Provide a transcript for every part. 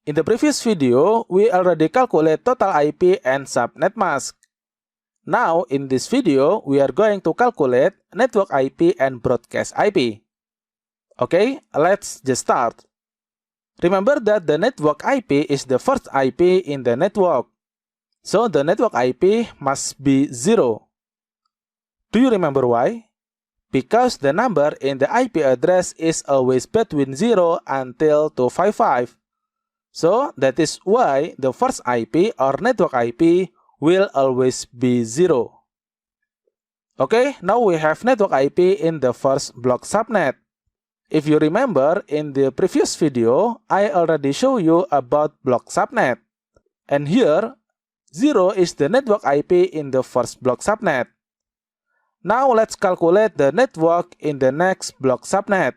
In the previous video, we already calculate total IP and subnet mask. Now, in this video, we are going to calculate network IP and broadcast IP. Okay, let's just start. Remember that the network IP is the first IP in the network. So, the network IP must be 0. Do you remember why? Because the number in the IP address is always between 0 until 255. So, that is why the first IP or network IP will always be 0. Okay, now we have network IP in the first block subnet. If you remember, in the previous video, I already showed you about block subnet. And here, 0 is the network IP in the first block subnet. Now let's calculate the network in the next block subnet.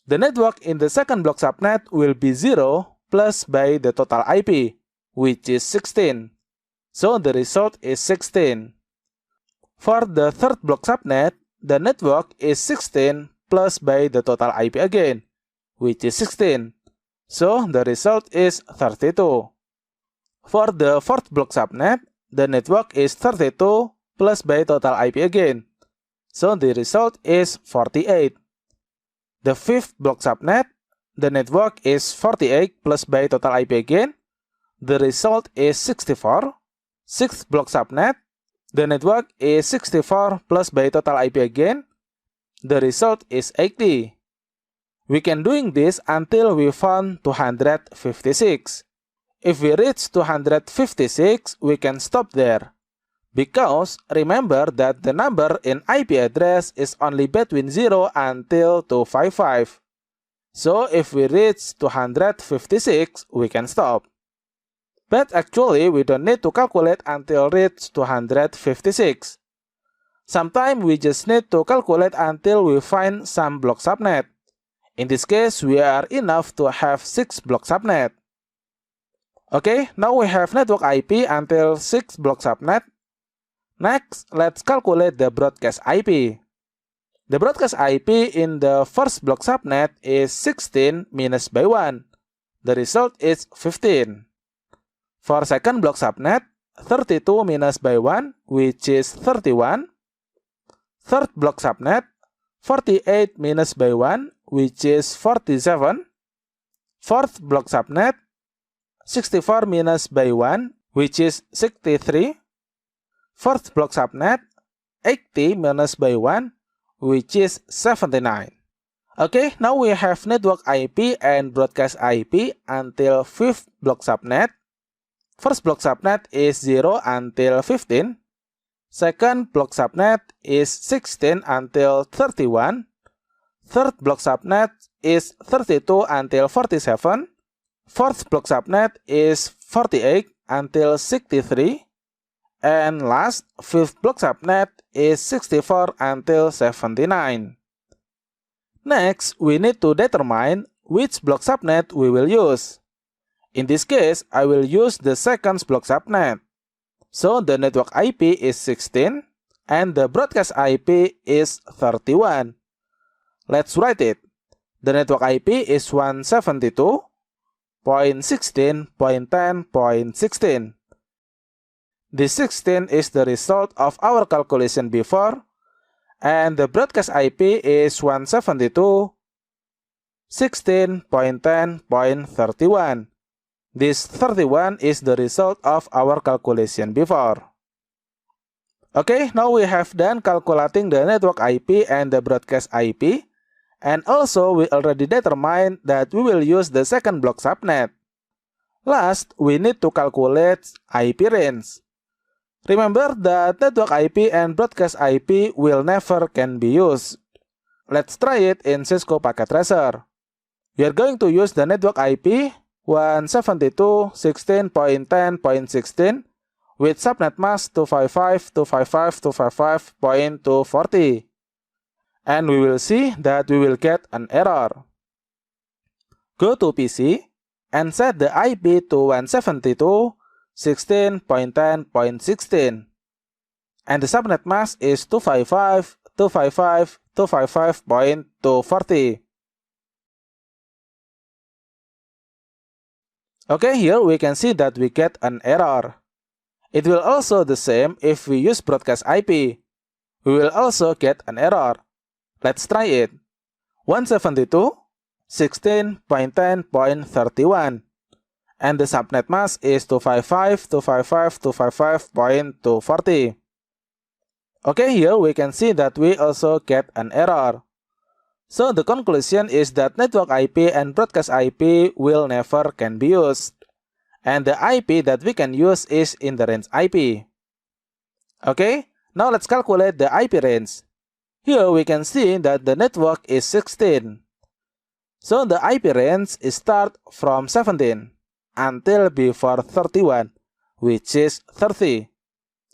The network in the second block subnet will be 0 plus by the total IP, which is 16. So the result is 16. For the third block subnet, the network is 16 plus by the total IP again, which is 16. So the result is 32. For the fourth block subnet, the network is 32 plus by total IP again. So the result is 48. The fifth block subnet, the network is 48 plus by total IP again. The result is 64. Sixth block subnet, the network is 64 plus by total IP again. The result is 80. We can doing this until we found 256. If we reach 256, we can stop there. Because remember that the number in IP address is only between 0 until 255. So if we reach 256, we can stop. But actually, we don't need to calculate until reach 256. Sometimes we just need to calculate until we find some block subnet. In this case, we are enough to have 6 block subnet. Okay, now we have network IP until 6 block subnet. Next, let's calculate the broadcast IP. The broadcast IP in the first block subnet is 16 minus by 1. The result is 15. For second block subnet, 32 minus by 1, which is 31. Third block subnet, 48 minus by 1, which is 47. Fourth block subnet, 64 minus by 1, which is 63. Fourth block subnet, 80 minus by 1, which is 79. Okay, now we have network IP and broadcast IP until 5th block subnet. First block subnet is 0 until 15. Second block subnet is 16 until 31. Third block subnet is 32 until 47. Fourth block subnet is 48 until 63. And last, fifth block subnet is 64 until 79. Next, we need to determine which block subnet we will use. In this case, I will use the second block subnet. So the network IP is 16 and the broadcast IP is 31. Let's write it. The network IP is 172.16.10.16. This 16 is the result of our calculation before, and the broadcast IP is 172.16.10.31. This 31 is the result of our calculation before. Okay, now we have done calculating the network IP and the broadcast IP, and also we already determined that we will use the second block subnet. Last, we need to calculate IP range. Remember that network IP and broadcast IP will never can be used. Let's try it in Cisco Packet Tracer. We are going to use the network IP 172.16.10.16 with subnet mask 255.255.255.240. And we will see that we will get an error. Go to PC and set the IP to 172.16.10.16. And the subnet mask is 255.255.255.240. Okay, here we can see that we get an error. It will also the same if we use broadcast IP. We will also get an error. Let's try it. 172.16.10.31 and the subnet mask is 255.255.255.240. Okay, here we can see that we also get an error. So the conclusion is that network IP and broadcast IP will never can be used. And the IP that we can use is in the range IP. Okay, now let's calculate the IP range. Here we can see that the network is 16. So the IP range is start from 17 until before 31, which is 30.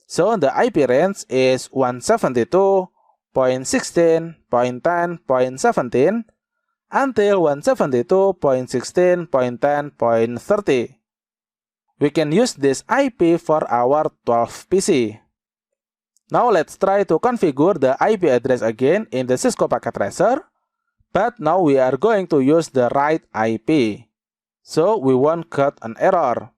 So the IP range is 172.16.10.17 until 172.16.10.30. We can use this IP for our 12 PC. Now let's try to configure the IP address again in the Cisco Packet Tracer, but now we are going to use the right IP, so we won't get an error.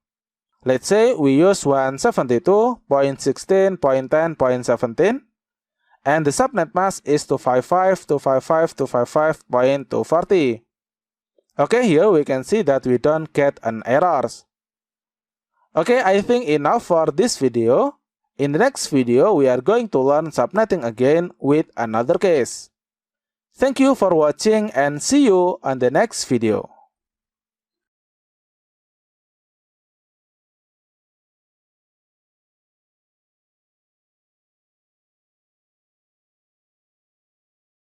Let's say we use 172.16.10.17 and the subnet mask is 255.255.255.240. Okay, here we can see that we don't get an errors. Okay, I think enough for this video. In the next video, we are going to learn subnetting again with another case. Thank you for watching and see you on the next video.